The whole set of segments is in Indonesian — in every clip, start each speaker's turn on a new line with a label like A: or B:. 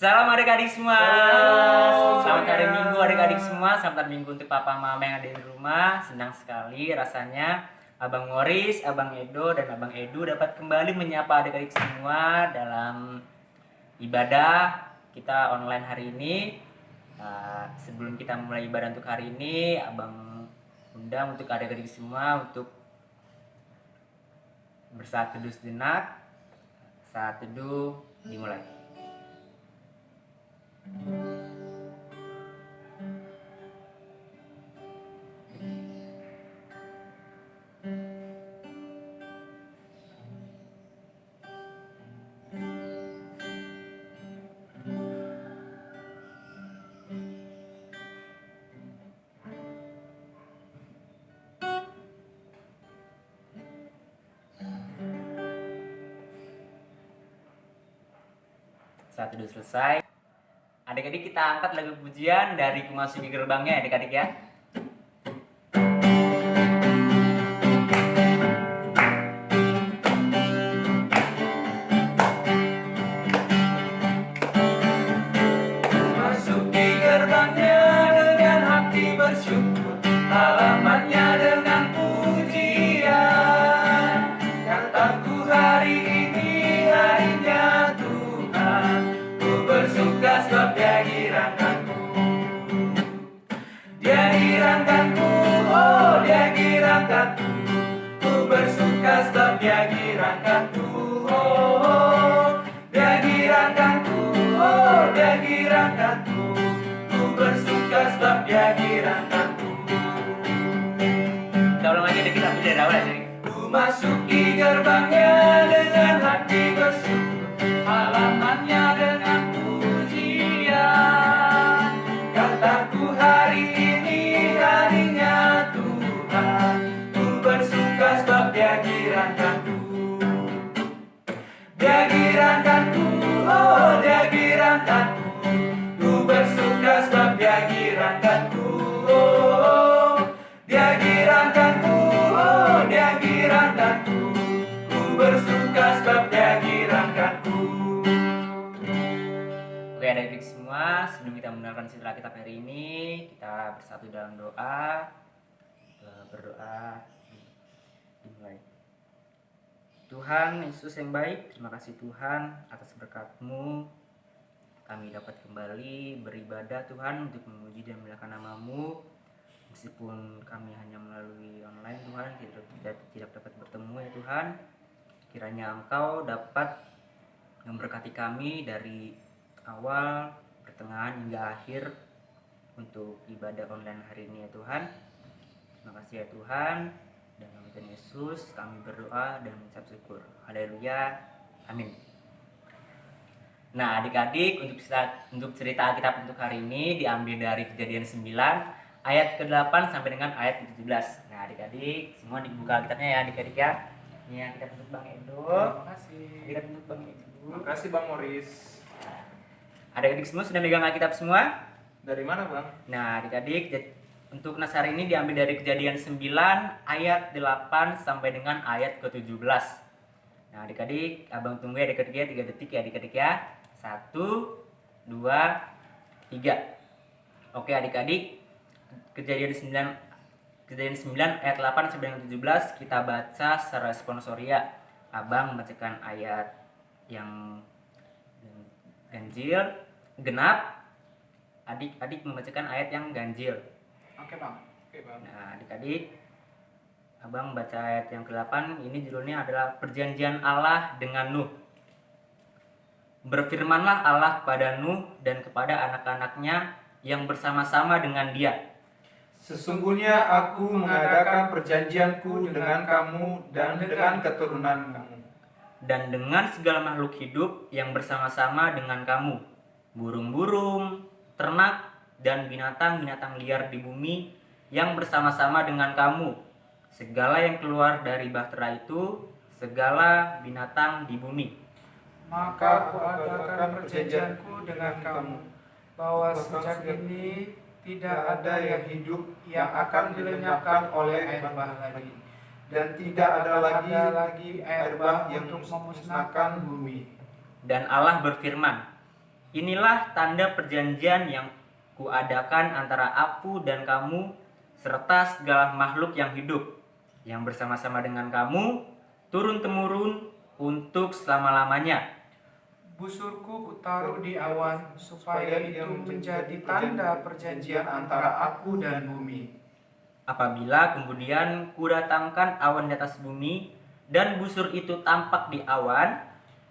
A: Salam adik-adik semua. Selamat hari Minggu adik-adik semua. Selamat hari Minggu untuk papa mama yang ada di rumah. Senang sekali rasanya Abang Morris, Abang Edo, dan Abang Edu dapat kembali menyapa adik-adik semua dalam ibadah kita online hari ini. Sebelum kita mulai ibadah untuk hari ini, Abang undang untuk adik-adik semua untuk bersaat teduh sejenak. Saat teduh dimulai. Saat teduh selesai, adik-adik kita angkat lagu pujian dari Memasuki Gerbangnya adik-adik ya. Memasuki gerbangnya dengan hati bersyukur, halamannya dengan pujian. Kataku hari ini harinya Tuhan, ku bersuka sebab Dia girangkanku. Dia girangkanku, oh Dia girangkanku. Ku bersuka sebab Dia girangkanku, oh Dia girangkanku, oh Dia girangkanku. Ku bersuka sebab Dia girangkanku. Kita ulang lagi deh, kita puji dari awal aja. Ku masuki gerbangnya dengan hati bersyukur, halamannya dengan pujian. Kataku hari ini harinya Tuhan, ku bersuka sebab Dia girangkanku. Dia girangkanku, oh Dia girangkanku. Ku bersuka sebab Dia girangkanku, oh Dia girangkanku, oh Dia girangkanku. Ku bersuka sebab Dia girangkanku. Oke adik-adik semua, sebelum kita mendengarkan cerita Alkitab hari ini, kita bersatu dalam doa. Berdoa dimulai. Tuhan Yesus yang baik, terima kasih Tuhan atas berkat-Mu. Kami dapat kembali beribadah Tuhan untuk memuji dan memuliakan nama-Mu. Meskipun kami hanya melalui online Tuhan, tidak dapat bertemu ya Tuhan. Kiranya Engkau dapat memberkati kami dari awal, pertengahan hingga akhir untuk ibadah online hari ini ya Tuhan. Terima kasih ya Tuhan. Dalam nama Tuhan Yesus kami berdoa dan mengucap syukur. Haleluya. Amin. Nah adik-adik, untuk cerita Alkitab untuk hari ini diambil dari Kejadian 9 ayat ke-8 sampai dengan ayat ke-17. Nah adik-adik semua dibuka Alkitabnya ya adik-adik ya. Ini Alkitab untuk Bang Edo.
B: Terima kasih.
A: Alkitab untuk Bang Edo.
B: Terima kasih Bang Morris.
A: Adik-adik semua sudah megang Alkitab semua?
B: Dari mana Bang?
A: Nah adik-adik, untuk nas hari ini diambil dari Kejadian 9 ayat 8 sampai dengan ayat ke-17. Nah adik-adik, abang tunggu ya adik-adik ya, 3 detik ya adik-adik ya. 1, 2, 3. Oke adik-adik, Kejadian 9 ayat 8 sampai dengan 17 kita baca secara responsoria. Abang membacakan ayat yang ganjil, genap. Adik-adik membacakan ayat yang ganjil.
B: Oke Bang.
A: Nah adik-adik, abang baca ayat yang ke-8. Ini judulnya adalah Perjanjian Allah dengan Nuh. Berfirmanlah Allah kepada Nuh dan kepada anak-anaknya yang bersama-sama dengan dia.
B: Sesungguhnya aku mengadakan perjanjianku dengan kamu dan dengan keturunan kamu.
A: Dan dengan segala makhluk hidup yang bersama-sama dengan kamu, burung-burung, ternak, dan binatang-binatang liar di bumi yang bersama-sama dengan kamu, segala yang keluar dari bahtera itu, segala binatang di bumi.
C: Maka aku adakan perjanjianku dengan kamu, bahwa sejak ini tidak ada yang hidup yang akan dilenyapkan oleh air bah lagi, dan tidak ada lagi air bah yang memusnahkan bumi.
A: Dan Allah berfirman, Inilah tanda perjanjian yang kuadakan antara aku dan kamu serta segala makhluk yang hidup yang bersama-sama dengan kamu turun-temurun untuk selama-lamanya.
C: Busurku kutaruh di awan, supaya itu menjadi tanda perjanjian antara aku dan bumi.
A: Apabila kemudian kudatangkan awan di atas bumi dan busur itu tampak di awan,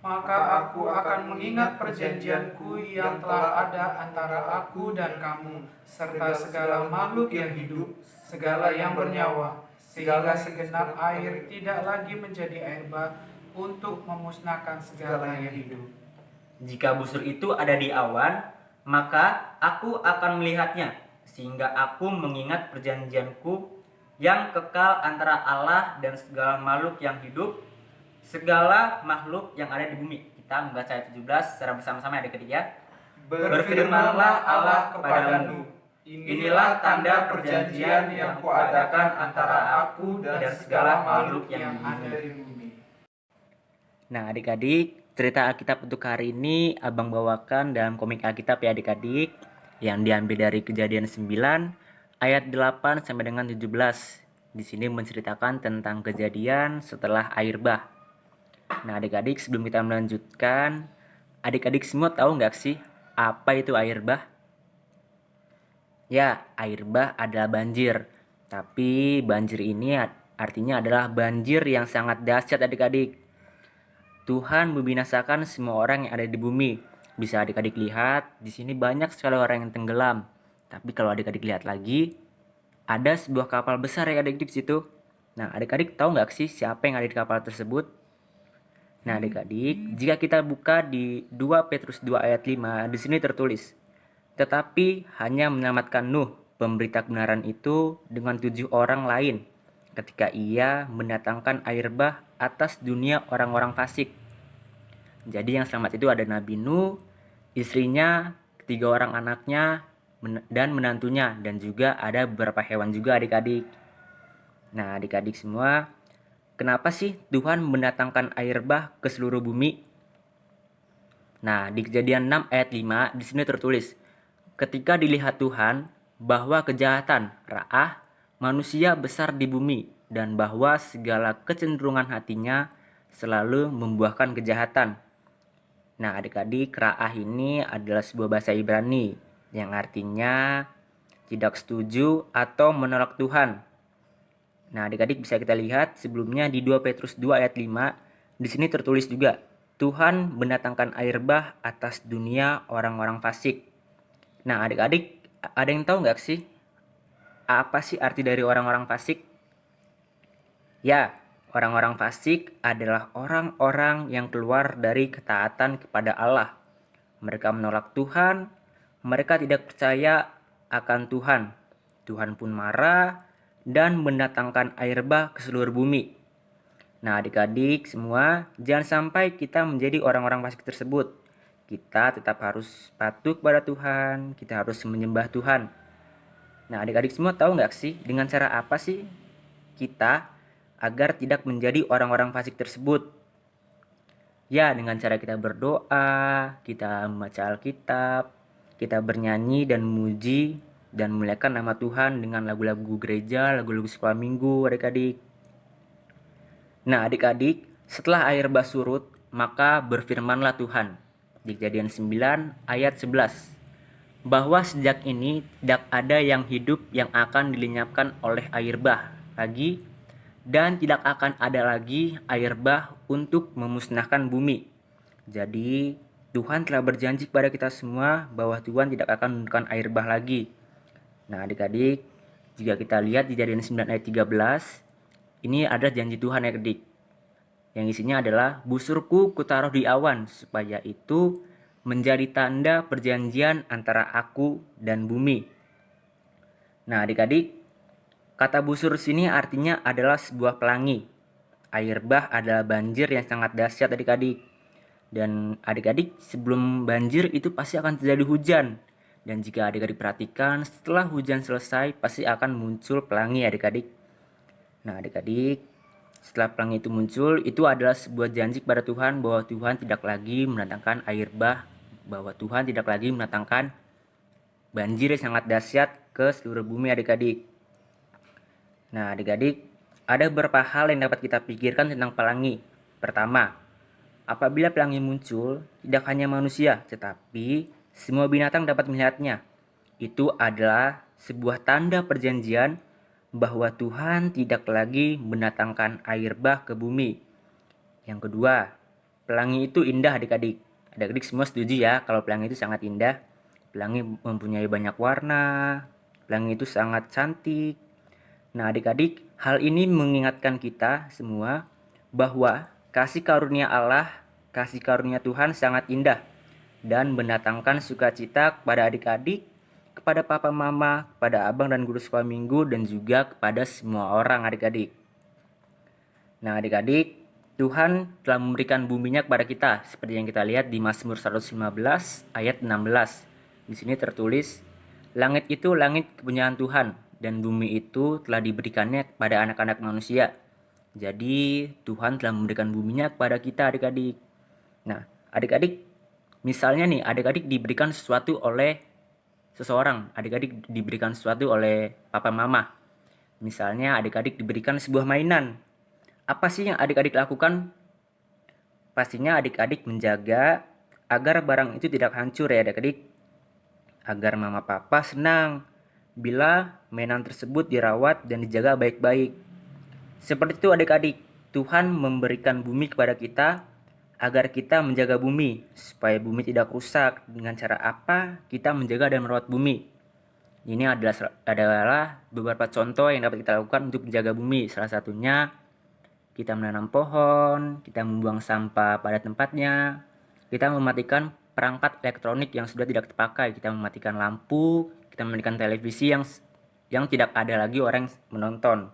C: Maka aku akan mengingat perjanjianku yang telah ada antara aku dan kamu, serta segala makhluk yang hidup, segala yang bernyawa, sehingga segenap air tidak lagi menjadi air bah untuk memusnahkan segala yang hidup.
A: jika busur itu ada di awan, maka aku akan melihatnya, sehingga aku mengingat perjanjianku yang kekal antara Allah dan segala makhluk yang hidup, segala makhluk yang ada di bumi. Kita membaca ayat 17 secara bersama-sama adik-adik ya. Berfirmanlah Allah kepadamu, inilah tanda perjanjian yang kuadakan antara aku dan segala makhluk yang ada di bumi. Nah adik-adik, cerita Alkitab untuk hari ini Abang bawakan dalam komik Alkitab ya adik-adik, yang diambil dari Kejadian 9 ayat 8 sampai dengan 17. Di sini menceritakan tentang kejadian setelah air bah. Nah adik-adik, sebelum kita melanjutkan, adik-adik semua tahu nggak sih apa itu air bah? Ya, air bah adalah banjir. Tapi banjir ini artinya adalah banjir yang sangat dahsyat adik-adik. Tuhan membinasakan semua orang yang ada di bumi. Bisa adik-adik lihat, di sini banyak sekali orang yang tenggelam. Tapi kalau adik-adik lihat lagi, ada sebuah kapal besar ya adik-adik di situ. Nah, adik-adik tahu nggak sih siapa yang ada di kapal tersebut? Nah, adik-adik, jika kita buka di 2 Petrus 2 ayat 5, di sini tertulis, tetapi hanya menyelamatkan Nuh, pemberita kebenaran itu, dengan 7 orang lain, ketika ia mendatangkan air bah atas dunia orang-orang fasik. Jadi yang selamat itu ada Nabi Nuh, istrinya, 3 orang anaknya, dan menantunya, dan juga ada beberapa hewan juga adik-adik. Nah adik-adik semua, kenapa sih Tuhan mendatangkan air bah ke seluruh bumi? Nah di Kejadian 6 ayat 5 di sini tertulis, ketika dilihat Tuhan bahwa kejahatan, ra'ah, manusia besar di bumi, dan bahwa segala kecenderungan hatinya selalu membuahkan kejahatan. Nah adik-adik, ra'ah ini adalah sebuah bahasa Ibrani yang artinya tidak setuju atau menolak Tuhan. Nah adik-adik bisa kita lihat sebelumnya di 2 Petrus 2 ayat 5, di sini tertulis juga, Tuhan mendatangkan air bah atas dunia orang-orang fasik. Nah adik-adik, ada yang tahu nggak sih apa sih arti dari orang-orang fasik? Ya, orang-orang fasik adalah orang-orang yang keluar dari ketaatan kepada Allah. Mereka menolak Tuhan, mereka tidak percaya akan Tuhan. Tuhan pun marah dan mendatangkan air bah ke seluruh bumi. Nah adik-adik semua, jangan sampai kita menjadi orang-orang fasik tersebut. Kita tetap harus patuh kepada Tuhan, kita harus menyembah Tuhan. Nah adik-adik semua tahu nggak sih dengan cara apa sih kita agar tidak menjadi orang-orang fasik tersebut? Ya dengan cara kita berdoa, kita membaca Alkitab, kita bernyanyi dan memuji dan memuliakan nama Tuhan dengan lagu-lagu gereja, lagu-lagu sekolah minggu adik-adik. Nah adik-adik, setelah air bah surut, maka berfirmanlah Tuhan di Kejadian 9 ayat 11, bahwa sejak ini tidak ada yang hidup yang akan dilenyapkan oleh air bah lagi, dan tidak akan ada lagi air bah untuk memusnahkan bumi. Jadi Tuhan telah berjanji kepada kita semua bahwa Tuhan tidak akan menurunkan air bah lagi. Nah adik-adik, jika kita lihat di Kejadian 9 ayat 13, ini adalah janji Tuhan ya adik. Yang isinya adalah, busurku kutaruh di awan, supaya itu menjadi tanda perjanjian antara aku dan bumi. Nah adik-adik, kata busur sini artinya adalah sebuah pelangi. Air bah adalah banjir yang sangat dahsyat adik-adik. Dan adik-adik, sebelum banjir itu pasti akan terjadi hujan. Dan jika adik-adik perhatikan, setelah hujan selesai pasti akan muncul pelangi adik-adik. Nah adik-adik, setelah pelangi itu muncul, itu adalah sebuah janji kepada Tuhan bahwa Tuhan tidak lagi mendatangkan air bah bahwa Tuhan tidak lagi mendatangkan banjir yang sangat dahsyat ke seluruh bumi adik-adik. Nah adik-adik, ada beberapa hal yang dapat kita pikirkan tentang pelangi. Pertama, apabila pelangi muncul, tidak hanya manusia, tetapi semua binatang dapat melihatnya. Itu adalah sebuah tanda perjanjian bahwa Tuhan tidak lagi mendatangkan air bah ke bumi. Yang kedua, pelangi itu indah adik-adik. Adik-adik semua setuju ya kalau pelangi itu sangat indah. Pelangi mempunyai banyak warna, pelangi itu sangat cantik. Nah adik-adik, hal ini mengingatkan kita semua bahwa kasih karunia Allah, kasih karunia Tuhan sangat indah dan mendatangkan sukacita kepada adik-adik, kepada papa mama, kepada abang dan guru sekolah minggu, dan juga kepada semua orang adik-adik. Nah adik-adik, Tuhan telah memberikan buminya kepada kita seperti yang kita lihat di Mazmur 115 ayat 16. Di sini tertulis, langit itu langit kepunyaan Tuhan dan bumi itu telah diberikannya kepada anak-anak manusia. Jadi Tuhan telah memberikan buminya kepada kita adik-adik. Nah adik-adik, misalnya nih adik-adik diberikan sesuatu oleh seseorang, adik-adik diberikan sesuatu oleh papa mama. Misalnya adik-adik diberikan sebuah mainan. Apa sih yang adik-adik lakukan? Pastinya adik-adik menjaga agar barang itu tidak hancur ya adik-adik. Agar mama papa senang bila mainan tersebut dirawat dan dijaga baik-baik. Seperti itu adik-adik, Tuhan memberikan bumi kepada kita agar kita menjaga bumi, supaya bumi tidak rusak. Dengan cara apa kita menjaga dan merawat bumi? Ini adalah beberapa contoh yang dapat kita lakukan untuk menjaga bumi. Salah satunya kita menanam pohon, kita membuang sampah pada tempatnya, kita mematikan perangkat elektronik yang sudah tidak terpakai, kita mematikan lampu, kita mematikan televisi yang tidak ada lagi orang yang menonton.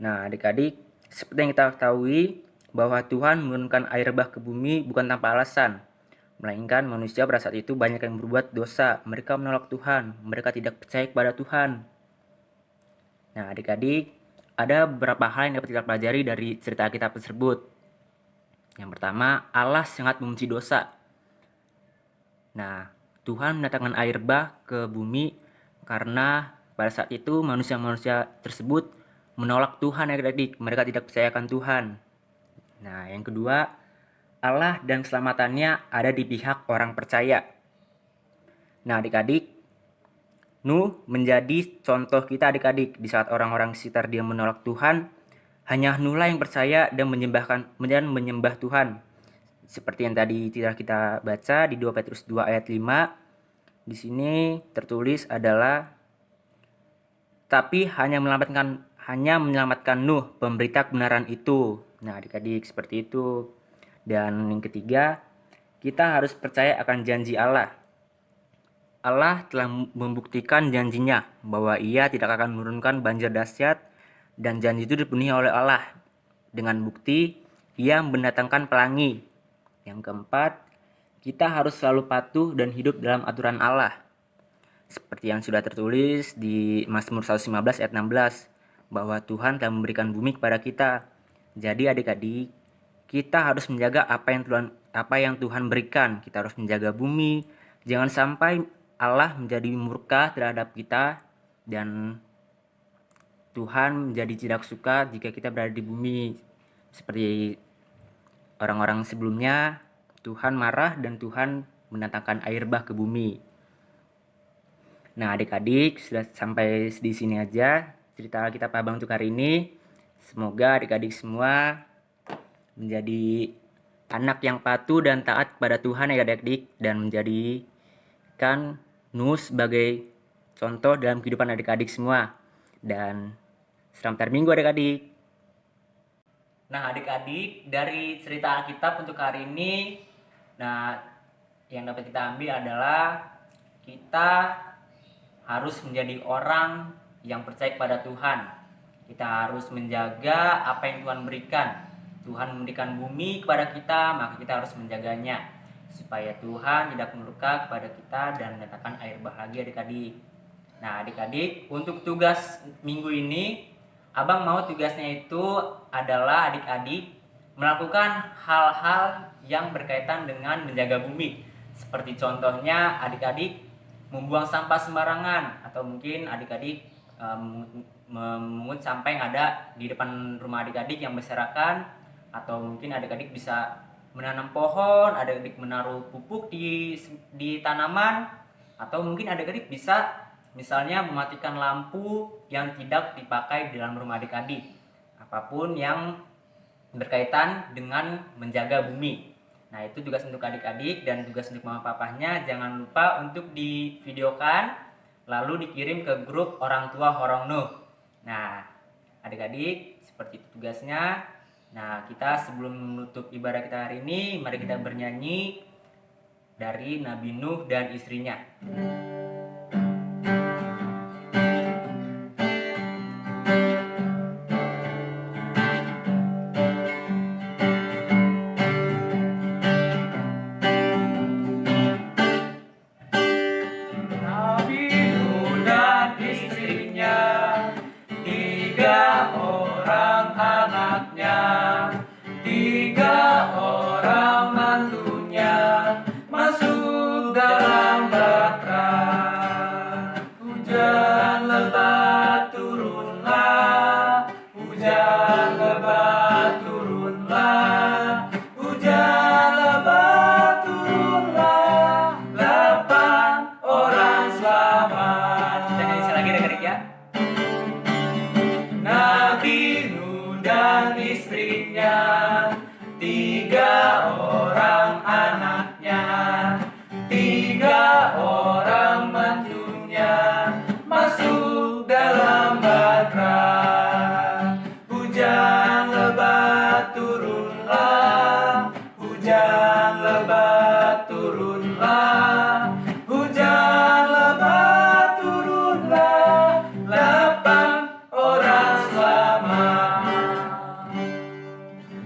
A: Nah adik-adik, seperti yang kita ketahui bahwa Tuhan menurunkan air bah ke bumi bukan tanpa alasan, melainkan manusia pada saat itu banyak yang berbuat dosa. Mereka menolak Tuhan, mereka tidak percaya kepada Tuhan. Nah adik-adik, ada beberapa hal yang dapat kita pelajari dari cerita Alkitab tersebut. Yang pertama, Allah sangat membenci dosa. Nah, Tuhan mendatangkan air bah ke bumi karena pada saat itu manusia-manusia tersebut menolak Tuhan adik-adik. Mereka tidak percayakan Tuhan. Nah, yang kedua, Allah dan keselamatannya ada di pihak orang percaya. Nah, adik-adik, Nuh menjadi contoh kita adik-adik. Di saat orang-orang sekitar dia menolak Tuhan, hanya Nuh lah yang percaya dan menyembah Tuhan. Seperti yang tadi kita baca di 2 Petrus 2 ayat 5. Di sini tertulis adalah, tapi hanya menyelamatkan Nuh, pemberita kebenaran itu. Nah adik-adik seperti itu. Dan yang ketiga, kita harus percaya akan janji Allah. Allah telah membuktikan janjinya bahwa ia tidak akan menurunkan banjir dahsyat, dan janji itu dipenuhi oleh Allah dengan bukti ia mendatangkan pelangi. Yang keempat, kita harus selalu patuh dan hidup dalam aturan Allah. Seperti yang sudah tertulis di Mazmur 115 ayat 16, bahwa Tuhan telah memberikan bumi kepada kita. Jadi adik-adik, kita harus menjaga apa yang Tuhan berikan. Kita harus menjaga bumi. Jangan sampai Allah menjadi murka terhadap kita dan Tuhan menjadi tidak suka jika kita berada di bumi. Seperti orang-orang sebelumnya, Tuhan marah dan Tuhan mendatangkan air bah ke bumi. Nah adik-adik, sudah sampai di sini aja cerita kita Pak Abang untuk hari ini. Semoga adik-adik semua menjadi anak yang patuh dan taat kepada Tuhan ya adik-adik, dan menjadikan Nuh sebagai contoh dalam kehidupan adik-adik semua. Dan selamat hari Minggu adik-adik. Nah adik-adik, dari cerita Alkitab untuk hari ini, nah yang dapat kita ambil adalah kita harus menjadi orang yang percaya kepada Tuhan. Kita harus menjaga apa yang Tuhan berikan. Tuhan memberikan bumi kepada kita, maka kita harus menjaganya supaya Tuhan tidak murka kepada kita dan mendatangkan air bah lagi adik-adik. Nah adik-adik, untuk tugas minggu ini Abang mau tugasnya itu adalah adik-adik melakukan hal-hal yang berkaitan dengan menjaga bumi. Seperti contohnya adik-adik membuang sampah sembarangan, atau mungkin adik-adik memungut sampah yang ada di depan rumah adik-adik yang berserakan, atau mungkin adik-adik bisa menanam pohon, adik-adik menaruh pupuk di tanaman, atau mungkin adik-adik bisa misalnya mematikan lampu yang tidak dipakai di dalam rumah adik-adik. Apapun yang berkaitan dengan menjaga bumi. Nah, itu tugas untuk adik-adik dan tugas untuk mama papahnya. Jangan lupa untuk divideokan lalu dikirim ke grup orang tua Horong Nuh. Nah, adik-adik, seperti itu tugasnya. Nah, kita sebelum menutup ibadah kita hari ini, mari kita bernyanyi dari Nabi Nuh dan istrinya. Nabi Nuh dan istrinya, 3 orang anaknya, 3 orang mantunya, masuk dalam baka. Hujan lebat turunlah, hujan lebat turunlah, hujan lebat turunlah, 8 orang selamat. Kita nyanyi lagi adik-adik ya. Nabi Nuh dan istrinya, 3 orang anaknya, 3 orang mantunya, masuk dalam baka. Hujan lebat turunlah, hujan lebat turunlah, hujan lebat turunlah, 8 orang selamat.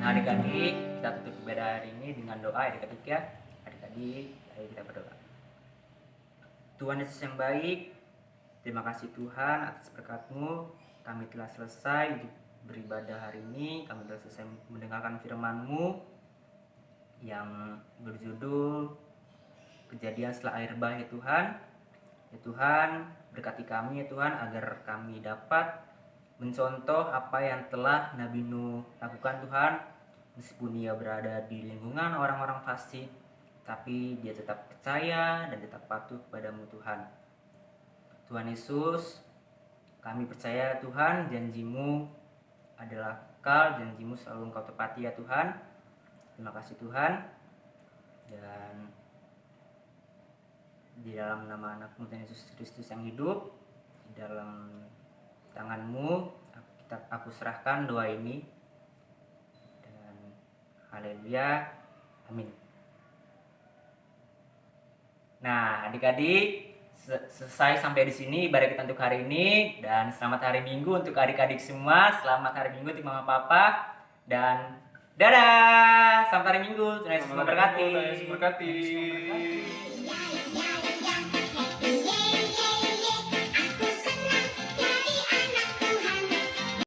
A: Nah, adik-adik, kita tutup ibadah hari ini dengan doa adik-adik ya. Adik-adik, ayo kita berdoa. Tuhan Yesus yang baik, terima kasih Tuhan atas berkat-Mu. Kami telah selesai untuk beribadah hari ini. Kami telah selesai mendengarkan firman-Mu yang berjudul Kejadian setelah air bah ya Tuhan. Ya Tuhan, berkati kami ya Tuhan agar kami dapat mencontoh apa yang telah Nabi Nuh lakukan Tuhan. Meskipun dia berada di lingkungan orang-orang fasik, tapi dia tetap percaya dan tetap patuh kepadamu Tuhan. Tuhan Yesus, kami percaya Tuhan, janji-Mu adalah kekal, janji-Mu selalu Engkau tepati ya Tuhan. Terima kasih Tuhan. Dan di dalam nama anak-Mu Tuhan Yesus Kristus yang hidup, di dalam tangan-Mu aku serahkan doa ini. Dan haleluya, amin. Nah, adik-adik, selesai sampai di sini ibadah kita untuk hari ini. Dan selamat hari Minggu untuk adik-adik semua. Selamat hari Minggu untuk mama papa. Dan dadah, selamat hari Minggu. Tuhan Yesus memberkati.
B: Tuhan Yesus memberkati.